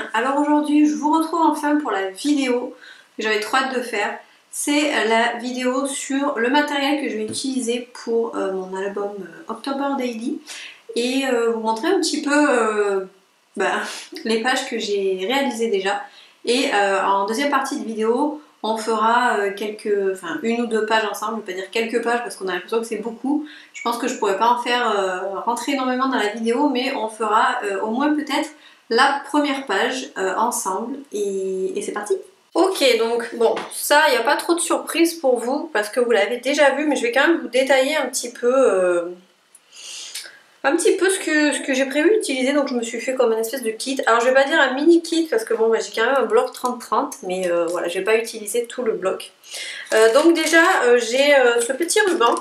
bien. Alors aujourd'hui je vous retrouve enfin pour la vidéo que j'avais trop hâte de faire. C'est la vidéo sur le matériel que je vais utiliser pour mon album October Daily et vous montrer un petit peu les pages que j'ai réalisées déjà. Et en deuxième partie de vidéo on fera une ou deux pages ensemble, je ne vais pas dire quelques pages parce qu'on a l'impression que c'est beaucoup. Je pense que je pourrais pas en faire rentrer énormément dans la vidéo, mais on fera au moins peut-être la première page ensemble et c'est parti. Ok, donc bon, ça, il n'y a pas trop de surprise pour vous parce que vous l'avez déjà vu, mais je vais quand même vous détailler un petit peu ce que j'ai prévu d'utiliser. Donc je me suis fait comme une espèce de kit. Alors je vais pas dire un mini kit parce que bon, bah, j'ai quand même un bloc 30-30, mais voilà, je vais pas utiliser tout le bloc. Donc déjà, j'ai ce petit ruban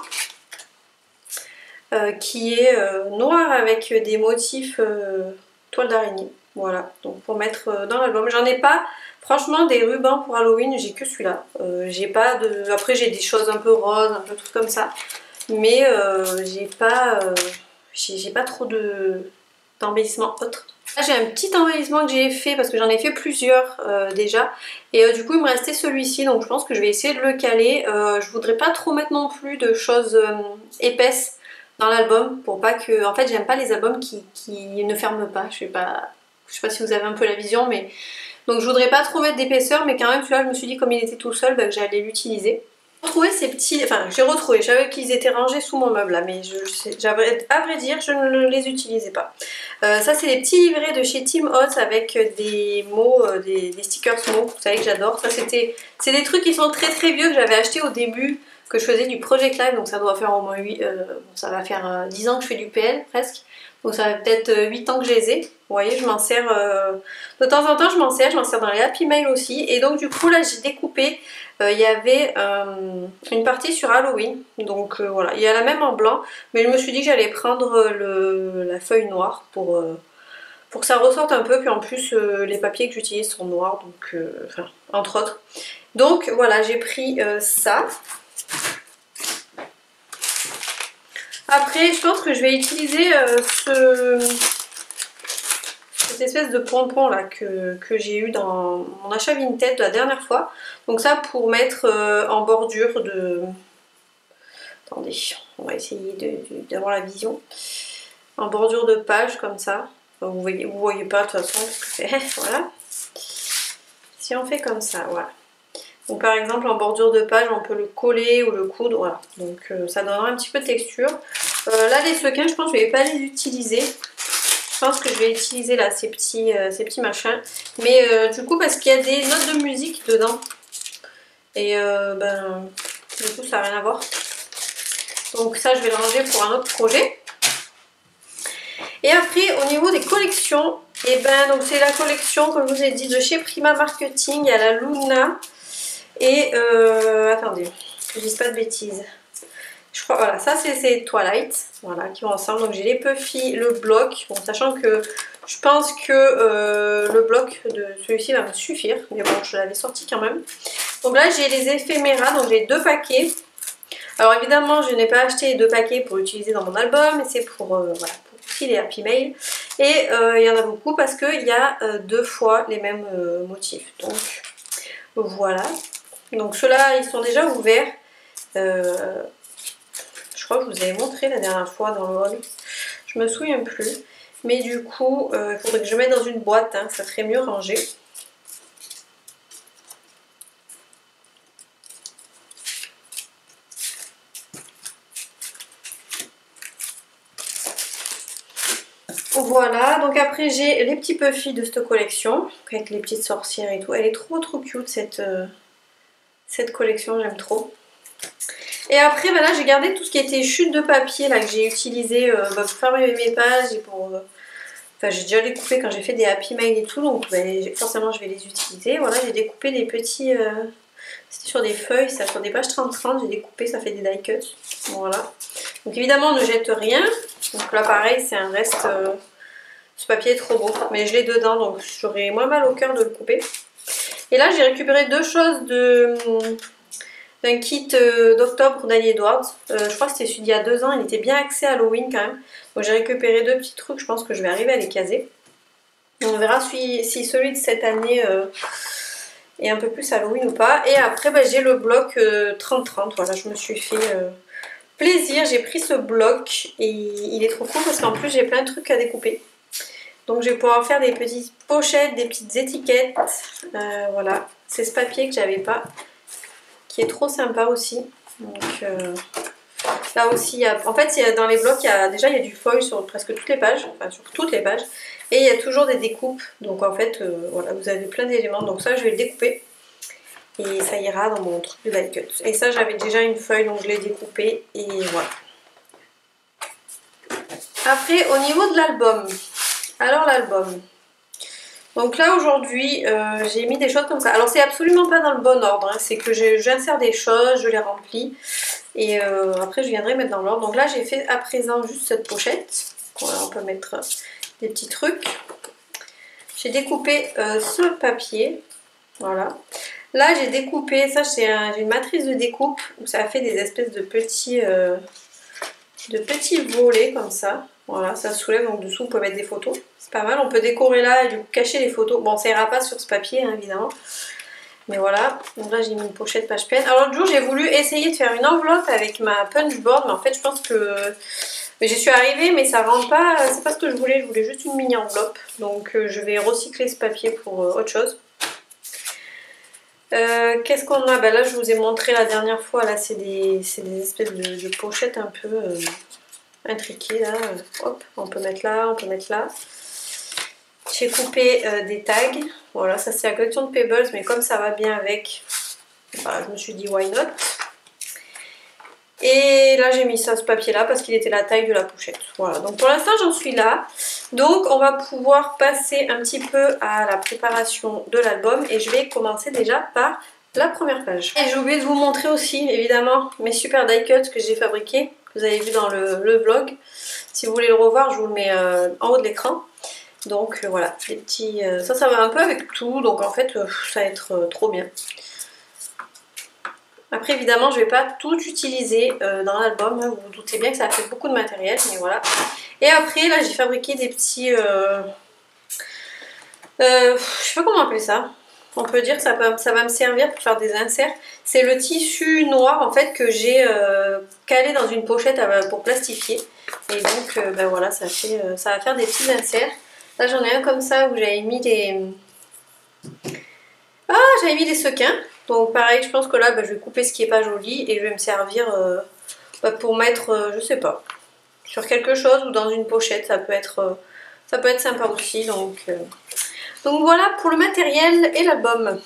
qui est noir avec des motifs toile d'araignée. Voilà, donc pour mettre dans l'album. J'en ai pas, franchement, des rubans pour Halloween, j'ai que celui-là. J'ai pas de. Après, j'ai des choses un peu roses, un peu tout comme ça, mais j'ai pas trop d'embellissement autre. Là, j'ai un petit embellissement que j'ai fait parce que j'en ai fait plusieurs déjà, et du coup, il me restait celui-ci, donc je pense que je vais essayer de le caler. Je voudrais pas trop mettre non plus de choses épaisses dans l'album pour pas que. En fait, j'aime pas les albums qui ne ferment pas. Je sais pas si vous avez un peu la vision, mais donc je voudrais pas trop mettre d'épaisseur, mais quand même celui-là je me suis dit comme il était tout seul, bah, que j'allais l'utiliser. J'ai retrouvé ces petits, enfin j'ai retrouvé, je savais qu'ils étaient rangés sous mon meuble là, mais à vrai dire je ne les utilisais pas. Ça c'est des petits livrets de chez Tim Holtz avec des mots, des stickers mots, vous savez que j'adore. Ça c'est des trucs qui sont très très vieux que j'avais acheté au début, que je faisais du Project Live, donc ça doit faire au moins 10 ans que je fais du PL presque. Donc ça fait peut-être 8 ans que je les ai. Vous voyez, je m'en sers de temps en temps, je m'en sers dans les Happy Mail aussi. Et donc du coup là j'ai découpé, il y avait une partie sur Halloween. Donc voilà, il y a la même en blanc. Mais je me suis dit que j'allais prendre la feuille noire pour que ça ressorte un peu. Puis en plus les papiers que j'utilise sont noirs, donc enfin entre autres. Donc voilà, j'ai pris ça. Après, je pense que je vais utiliser cette espèce de pompon là que j'ai eu dans mon achat Vinted la dernière fois. Donc ça pour mettre en bordure de. Attendez, on va essayer d'avoir la vision. En bordure de page comme ça. Enfin, vous voyez pas de toute façon parce que voilà. Si on fait comme ça, voilà. Donc par exemple en bordure de page on peut le coller ou le coudre, voilà. Donc ça donnera un petit peu de texture. Là les sequins je pense que je vais pas les utiliser. Je pense que je vais utiliser là ces petits machins. Mais du coup parce qu'il y a des notes de musique dedans. Et du coup ça n'a rien à voir. Donc ça je vais le ranger pour un autre projet. Et après au niveau des collections, et donc c'est la collection comme je vous ai dit de chez Prima Marketing. Il y a la Luna. Et attendez, que je dise pas de bêtises. Je crois, voilà, ça c'est Twilight, voilà, qui vont ensemble. Donc j'ai les Puffy, le bloc, bon, sachant que je pense que le bloc de celui-ci va me suffire. Mais bon, je l'avais sorti quand même. Donc là j'ai les éphéméras, donc j'ai 2 paquets. Alors évidemment je n'ai pas acheté les 2 paquets pour utiliser dans mon album, mais c'est pour, voilà, pour aussi les Happy Mail. Et il y en a beaucoup parce qu'il y a 2 fois les mêmes motifs. Donc voilà. Donc ceux-là, ils sont déjà ouverts. Je crois que je vous avais montré la dernière fois dans le haul. Je me souviens plus. Mais du coup, il faudrait que je mette dans une boîte. Hein, ça serait mieux rangé. Voilà, donc après j'ai les petits Puffy de cette collection. Avec les petites sorcières et tout. Elle est trop cute cette collection, j'aime trop. Et après là j'ai gardé tout ce qui était chute de papier là que j'ai utilisé pour faire mes pages et pour. Enfin j'ai déjà découpé quand j'ai fait des Happy Mail et tout, donc forcément je vais les utiliser. Voilà, j'ai découpé des petits. C'était sur des feuilles, ça sur des pages 30-30, j'ai découpé, ça fait des die cuts. Voilà. Donc évidemment on ne jette rien. Donc là pareil c'est un reste. Ce papier est trop beau, mais je l'ai dedans donc j'aurais moins mal au cœur de le couper. Et là j'ai récupéré 2 choses d'un kit d'octobre d'Annie Edwards. Je crois que c'était celui d'il y a 2 ans, il était bien axé Halloween quand même. Donc j'ai récupéré 2 petits trucs, je pense que je vais arriver à les caser. On verra si celui de cette année est un peu plus Halloween ou pas. Et après bah, j'ai le bloc 30-30, voilà, je me suis fait plaisir, j'ai pris ce bloc et il est trop cool parce qu'en plus j'ai plein de trucs à découper. Donc je vais pouvoir faire des petites pochettes, des petites étiquettes, voilà. C'est ce papier que j'avais pas, qui est trop sympa aussi. Donc là aussi, en fait dans les blocs, il y a du foil sur presque toutes les pages, enfin sur toutes les pages. Et il y a toujours des découpes, donc en fait, voilà, vous avez plein d'éléments. Donc ça, je vais le découper et ça ira dans mon truc de die cut. Et ça, j'avais déjà une feuille, donc je l'ai découpée et voilà. Après, au niveau de l'album, alors l'album. Donc là, aujourd'hui, j'ai mis des choses comme ça. Alors, c'est absolument pas dans le bon ordre, hein. C'est que j'insère des choses, je les remplis et après, je viendrai mettre dans l'ordre. Donc là, j'ai fait à présent juste cette pochette. Voilà, on peut mettre des petits trucs. J'ai découpé ce papier, voilà. Là j'ai découpé, ça j'ai une matrice de découpe où ça fait des espèces de petits volets comme ça. Voilà, ça soulève, donc dessous vous pouvez mettre des photos. C'est pas mal, on peut décorer là et du coup cacher les photos. Bon, ça ira pas sur ce papier hein, évidemment. Mais voilà, donc là j'ai mis une pochette page pen. Alors l'autre jour j'ai voulu essayer de faire une enveloppe avec ma punchboard, mais en fait je pense que... j'y suis arrivée mais ça rentre pas, c'est pas ce que je voulais juste une mini enveloppe. Donc je vais recycler ce papier pour autre chose. Qu'est-ce qu'on a? Ben là je vous ai montré la dernière fois, là c'est des espèces de pochettes un peu intriquées là. Hop, on peut mettre là, on peut mettre là. J'ai coupé des tags, voilà, ça c'est la collection de Pebbles, mais comme ça va bien avec, voilà, je me suis dit why not. Et là j'ai mis ça, ce papier là, parce qu'il était la taille de la pochette. Voilà, donc pour l'instant j'en suis là. Donc on va pouvoir passer un petit peu à la préparation de l'album. Et je vais commencer déjà par la première page. Et j'ai oublié de vous montrer aussi, évidemment, mes super die cuts que j'ai fabriqués, que vous avez vu dans le vlog. Si vous voulez le revoir, je vous le mets en haut de l'écran. Donc voilà, les petits... ça va un peu avec tout, donc en fait ça va être trop bien. Après évidemment je vais pas tout utiliser dans l'album, hein. Vous vous doutez bien que ça fait beaucoup de matériel, mais voilà. Et après là j'ai fabriqué des petits... je sais pas comment appeler ça. On peut dire que ça va me servir pour faire des inserts. C'est le tissu noir en fait que j'ai calé dans une pochette pour plastifier. Et donc ben voilà, ça va faire des petits inserts. Là j'en ai un comme ça où j'avais mis des... Ah, j'avais mis des sequins. Donc pareil, je pense que là, bah, je vais couper ce qui n'est pas joli et je vais me servir bah, pour mettre, je sais pas, sur quelque chose ou dans une pochette. Ça peut être sympa aussi. Donc voilà pour le matériel et l'album.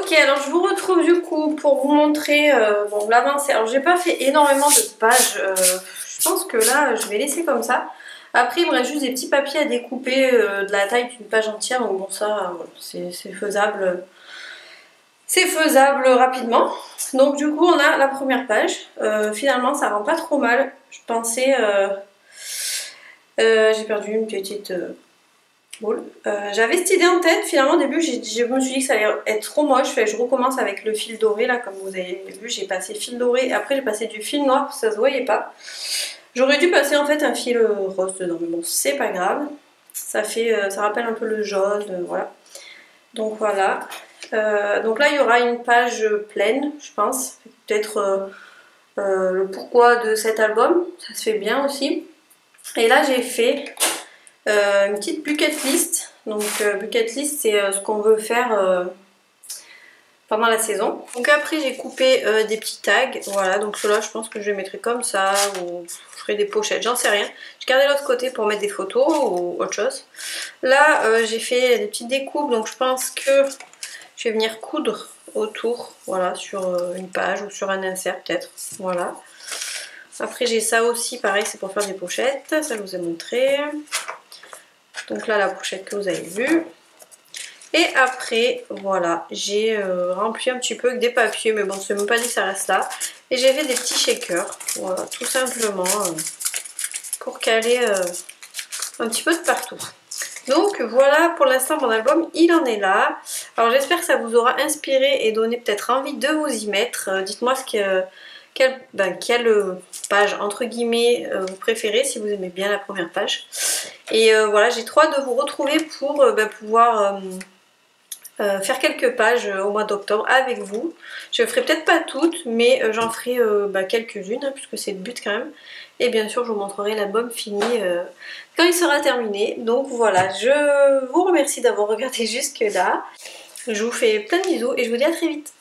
Ok, alors je vous retrouve du coup pour vous montrer bon, l'avancée. Alors j'ai pas fait énormément de pages, je pense que là je vais laisser comme ça. Après il me reste juste des petits papiers à découper de la taille d'une page entière, donc bon ça voilà, c'est faisable. C'est faisable rapidement. Donc du coup on a la première page. Finalement ça rend pas trop mal. Je pensais... j'ai perdu une petite... boule. J'avais cette idée en tête, finalement au début je me suis dit que ça allait être trop moche, je recommence avec le fil doré là comme vous avez vu, j'ai passé fil doré et après j'ai passé du fil noir parce que ça se voyait pas. J'aurais dû passer en fait un fil rose dedans mais bon c'est pas grave, ça fait, ça rappelle un peu le jaune, voilà. Donc voilà, donc là il y aura une page pleine je pense, peut-être le pourquoi de cet album, ça se fait bien aussi. Et là j'ai fait une petite bucket list. Donc bucket list c'est ce qu'on veut faire pendant la saison. Donc après j'ai coupé des petits tags, voilà, donc ceux-là je pense que je les mettrai comme ça ou je ferai des pochettes, j'en sais rien. J'ai gardé l'autre côté pour mettre des photos ou autre chose. Là j'ai fait des petites découpes, donc je pense que je vais venir coudre autour, voilà, sur une page ou sur un insert peut-être, voilà. Après j'ai ça aussi, pareil, c'est pour faire des pochettes, ça je vous ai montré. Donc là la pochette que vous avez vue. Et après voilà, j'ai rempli un petit peu avec des papiers, mais bon c'est même pas dit que ça reste là. Et j'ai fait des petits shakers, voilà, tout simplement pour caler un petit peu de partout. Donc voilà, pour l'instant mon album il en est là. Alors j'espère que ça vous aura inspiré et donné peut-être envie de vous y mettre. Dites-moi quelle page entre guillemets vous préférez, si vous aimez bien la première page. Et voilà, j'ai trop hâte de vous retrouver pour pouvoir faire quelques pages au mois d'octobre avec vous. Je ne ferai peut-être pas toutes, mais j'en ferai quelques-unes, hein, puisque c'est le but quand même. Et bien sûr, je vous montrerai l'album fini quand il sera terminé. Donc voilà, je vous remercie d'avoir regardé jusque là. Je vous fais plein de bisous et je vous dis à très vite.